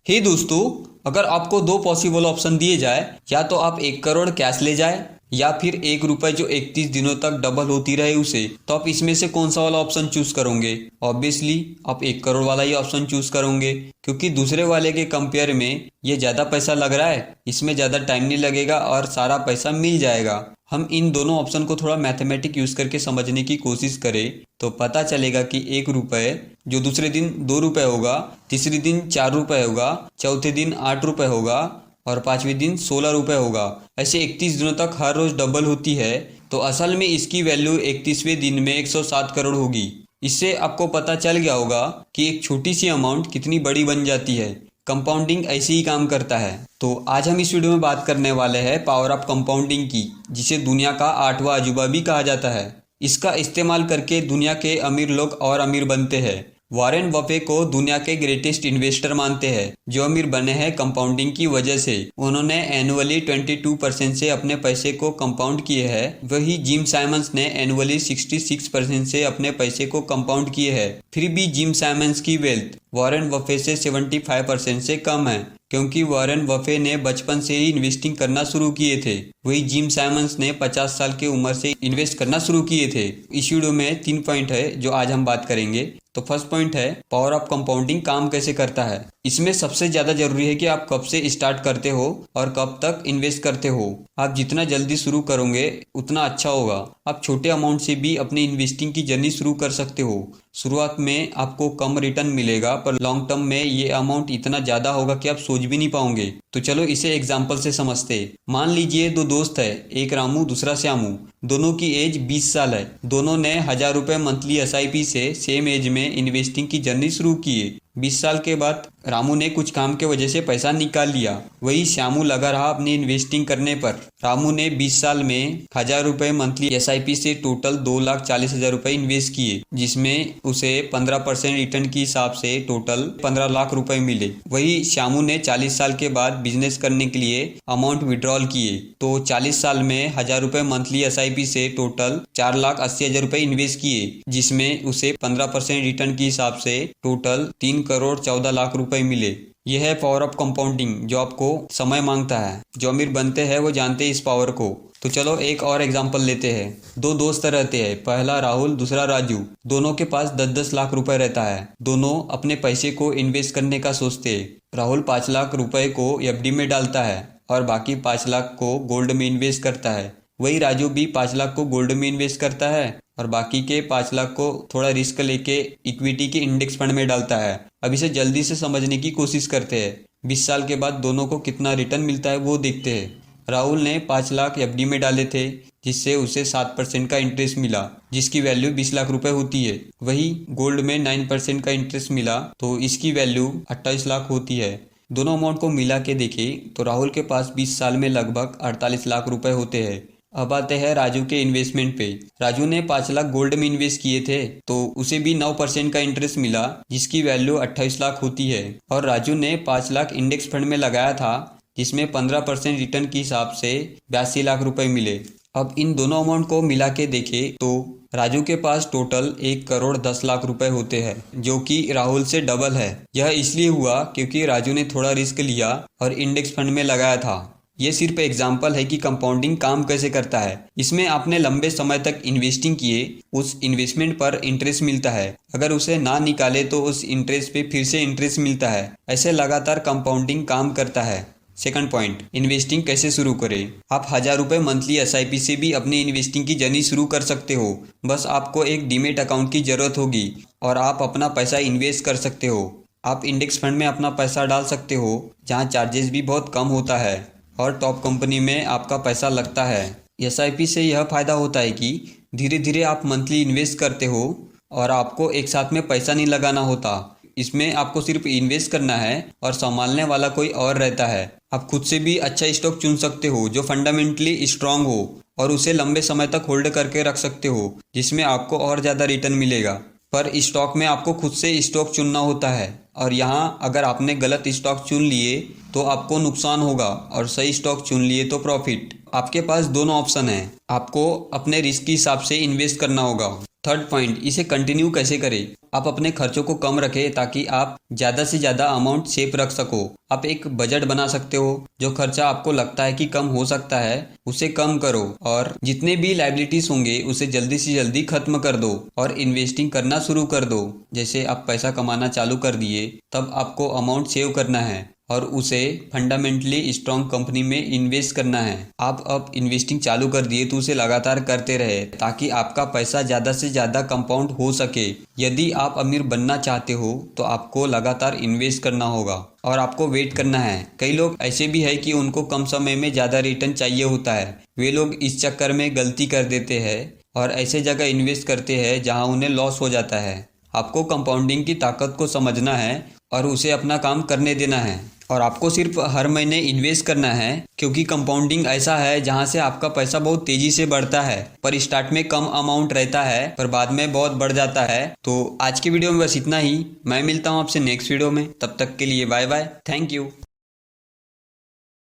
हे दोस्तों, अगर आपको दो पॉसिबल ऑप्शन दिए जाए, या तो आप 1 करोड़ कैश ले जाए या फिर 1 रुपए जो 31 दिनों तक डबल होती रहे उसे, तो आप इसमें से कौन सा वाला ऑप्शन चूज करोगे? ऑब्वियसली आप 1 करोड़ वाला ही ऑप्शन चूज करोगे, क्योंकि दूसरे वाले के कंपेयर में ये ज्यादा पैसा लग रहा है, इसमें ज्यादा टाइम नहीं लगेगा और सारा पैसा मिल जाएगा। हम इन दोनों ऑप्शन को थोड़ा मैथमेटिक यूज करके समझने की कोशिश करें तो पता चलेगा कि 1 रुपए जो दूसरे दिन 2 रुपए होगा, तीसरे दिन 4 रुपए होगा, चौथे दिन 8 रुपए होगा और पांचवें दिन 16 रुपए होगा। ऐसे 31 दिनों तक हर रोज डबल होती है, तो असल में इसकी वैल्यू 31वें दिन में 107 करोड़ होगी। इससे आपको पता चल गया होगा कि एक छोटी सी अमाउंट कितनी बड़ी बन जाती है। कंपाउंडिंग ऐसे ही काम करता है। तो आज हम इस वीडियो में बात करने वाले हैं पावर ऑफ कंपाउंडिंग की, जिसे दुनिया का 8वां अजूबा भी कहा जाता है। इसका इस्तेमाल करके दुनिया के अमीर लोग और अमीर बनते हैं। वॉरेन बफे को दुनिया के ग्रेटेस्ट इन्वेस्टर मानते हैं, जो अमीर बने हैं कंपाउंडिंग की वजह से। उन्होंने एनुअली 22% से अपने पैसे को कंपाउंड किए हैं। वही जिम साइमंस ने एनुअली 66% से अपने पैसे को कंपाउंड किए हैं। फिर भी जिम साइमंस की वेल्थ वॉरेन बफे से 75% से कम है, क्योंकि वॉरेन बफे ने बचपन से ही इन्वेस्टिंग करना शुरू किए थे। वही जिम साइमंस ने 50 साल की उम्र से इन्वेस्ट करना शुरू किए थे। इस वीडियो में 3 पॉइंट है जो आज हम बात करेंगे। तो फर्स्ट पॉइंट है पावर ऑफ कंपाउंडिंग काम कैसे करता है। इसमें सबसे ज्यादा जरूरी है कि आप कब से स्टार्ट करते हो और कब तक इन्वेस्ट करते हो। आप जितना जल्दी शुरू करोगे उतना अच्छा होगा। आप छोटे अमाउंट से भी अपनी इन्वेस्टिंग की जर्नी शुरू कर सकते हो। शुरुआत में आपको कम रिटर्न मिलेगा, पर लॉन्ग टर्म में ये अमाउंट इतना ज्यादा होगा कि आप सोच भी नहीं पाओगे। तो चलो इसे एग्जाम्पल से समझते। मान लीजिए दो दोस्त है, एक रामू दूसरा श्यामू। दोनों की एज 20 साल है। दोनों ने 1000 रुपए मंथली SIP से सेम एज में इन्वेस्टिंग की जर्नी शुरू की। 20 साल के बाद रामू ने कुछ काम के वजह से पैसा निकाल लिया। वही श्यामू लगा रहा अपनी इन्वेस्टिंग करने पर। रामू ने 20 साल में 1000 रुपए मंथली SIP से टोटल 2,40,000 रुपए इन्वेस्ट किए, जिसमें उसे 15% रिटर्न के हिसाब से टोटल 15 लाख रुपए मिले। वही श्यामू ने 40 साल के बाद बिजनेस करने के लिए अमाउंट विड्रॉल किए, तो 40 साल में 1000 रुपए मंथली SIP से टोटल 4,80,000 रुपए इन्वेस्ट किए, जिसमें उसे 15% रिटर्न के हिसाब से टोटल 3,14,00,000 रुपए मिले। यह है पावर ऑफ कंपाउंडिंग, जो आपको समय मांगता है। जो अमीर बनते हैं वो जानते हैं इस पावर को। तो चलो एक और एग्जांपल लेते हैं। दो दोस्त रहते हैं, पहला राहुल दूसरा राजू। दोनों के पास 10-10 लाख रुपए रहता है। दोनों अपने पैसे को इन्वेस्ट करने का सोचते हैं। राहुल 5 लाख रुपए को FD में डालता है और बाकी 5 लाख को गोल्ड में इन्वेस्ट करता है। वही राजू भी 5 लाख को गोल्ड में इन्वेस्ट करता है और बाकी के 5 लाख को थोड़ा रिस्क लेके इक्विटी के इंडेक्स फंड में डालता है। अब इसे जल्दी से समझने की कोशिश करते हैं। 20 साल के बाद दोनों को कितना रिटर्न मिलता है वो देखते हैं। राहुल ने 5 लाख FD में डाले थे, जिससे उसे 7% का इंटरेस्ट मिला, जिसकी वैल्यू 20 लाख रुपए होती है। वही गोल्ड में 9% का इंटरेस्ट मिला, तो इसकी वैल्यू 28 लाख होती है। दोनों अमाउंट को मिला के देखें तो राहुल के पास 20 साल में लगभग 48 लाख रुपए होते हैं। अब आते हैं राजू के इन्वेस्टमेंट पे। राजू ने 5 लाख गोल्ड में इन्वेस्ट किए थे, तो उसे भी 9% का इंटरेस्ट मिला, जिसकी वैल्यू 28 लाख होती है। और राजू ने 5 लाख इंडेक्स फंड में लगाया था, जिसमें 15% रिटर्न के हिसाब से 82 लाख रुपए मिले। अब इन दोनों अमाउंट को मिला के देखें तो राजू के पास टोटल 1,10,00,000 रुपए होते हैं, जो कि राहुल से डबल है। यह इसलिए हुआ क्योंकि राजू ने थोड़ा रिस्क लिया और इंडेक्स फंड में लगाया था। ये सिर्फ एग्जाम्पल है कि कंपाउंडिंग काम कैसे करता है। इसमें आपने लंबे समय तक इन्वेस्टिंग किए, उस इन्वेस्टमेंट पर इंटरेस्ट मिलता है। अगर उसे ना निकाले तो उस इंटरेस्ट पे फिर से इंटरेस्ट मिलता है। ऐसे लगातार कंपाउंडिंग काम करता है। सेकंड पॉइंट, इन्वेस्टिंग कैसे शुरू करें। आप 1000 रुपए मंथली SIP से भी अपनी इन्वेस्टिंग की जर्नी शुरू कर सकते हो। बस आपको एक डीमेट अकाउंट की जरूरत होगी और आप अपना पैसा इन्वेस्ट कर सकते हो। आप इंडेक्स फंड में अपना पैसा डाल सकते हो, जहाँ चार्जेस भी बहुत कम होता है और टॉप कंपनी में आपका पैसा लगता है। SIP से यह फायदा होता है कि धीरे धीरे आप मंथली इन्वेस्ट करते हो और आपको एक साथ में पैसा नहीं लगाना होता। इसमें आपको सिर्फ इन्वेस्ट करना है और संभालने वाला कोई और रहता है। आप खुद से भी अच्छा स्टॉक चुन सकते हो जो फंडामेंटली स्ट्रांग हो और उसे लंबे समय तक होल्ड करके रख सकते हो, जिसमें आपको और ज़्यादा रिटर्न मिलेगा। पर स्टॉक में आपको खुद से स्टॉक चुनना होता है और यहाँ अगर आपने गलत स्टॉक चुन लिए तो आपको नुकसान होगा और सही स्टॉक चुन लिए तो प्रॉफिट। आपके पास दोनों ऑप्शन है। आपको अपने रिस्क के हिसाब से इन्वेस्ट करना होगा। थर्ड पॉइंट, इसे कंटिन्यू कैसे करें। आप अपने खर्चों को कम रखें ताकि आप ज़्यादा से ज़्यादा अमाउंट सेव रख सको। आप एक बजट बना सकते हो। जो खर्चा आपको लगता है कि कम हो सकता है उसे कम करो, और जितने भी लायबिलिटीज होंगे उसे जल्दी से जल्दी खत्म कर दो और इन्वेस्टिंग करना शुरू कर दो। जैसे आप पैसा कमाना चालू कर दिए तब आपको अमाउंट सेव करना है और उसे फंडामेंटली स्ट्रॉन्ग कंपनी में इन्वेस्ट करना है। आप अब इन्वेस्टिंग चालू कर दिए तो उसे लगातार करते रहे ताकि आपका पैसा ज़्यादा से ज़्यादा कंपाउंड हो सके। यदि आप अमीर बनना चाहते हो तो आपको लगातार इन्वेस्ट करना होगा और आपको वेट करना है। कई लोग ऐसे भी है कि उनको कम समय में ज़्यादा रिटर्न चाहिए होता है। वे लोग इस चक्कर में गलती कर देते हैं और ऐसे जगह इन्वेस्ट करते हैं जहां उन्हें लॉस हो जाता है। आपको कंपाउंडिंग की ताकत को समझना है और उसे अपना काम करने देना है, और आपको सिर्फ हर महीने इन्वेस्ट करना है, क्योंकि कंपाउंडिंग ऐसा है जहां से आपका पैसा बहुत तेजी से बढ़ता है। पर स्टार्ट में कम अमाउंट रहता है पर बाद में बहुत बढ़ जाता है। तो आज की वीडियो में बस इतना ही। मैं मिलता हूं आपसे नेक्स्ट वीडियो में, तब तक के लिए बाय बाय, थैंक यू।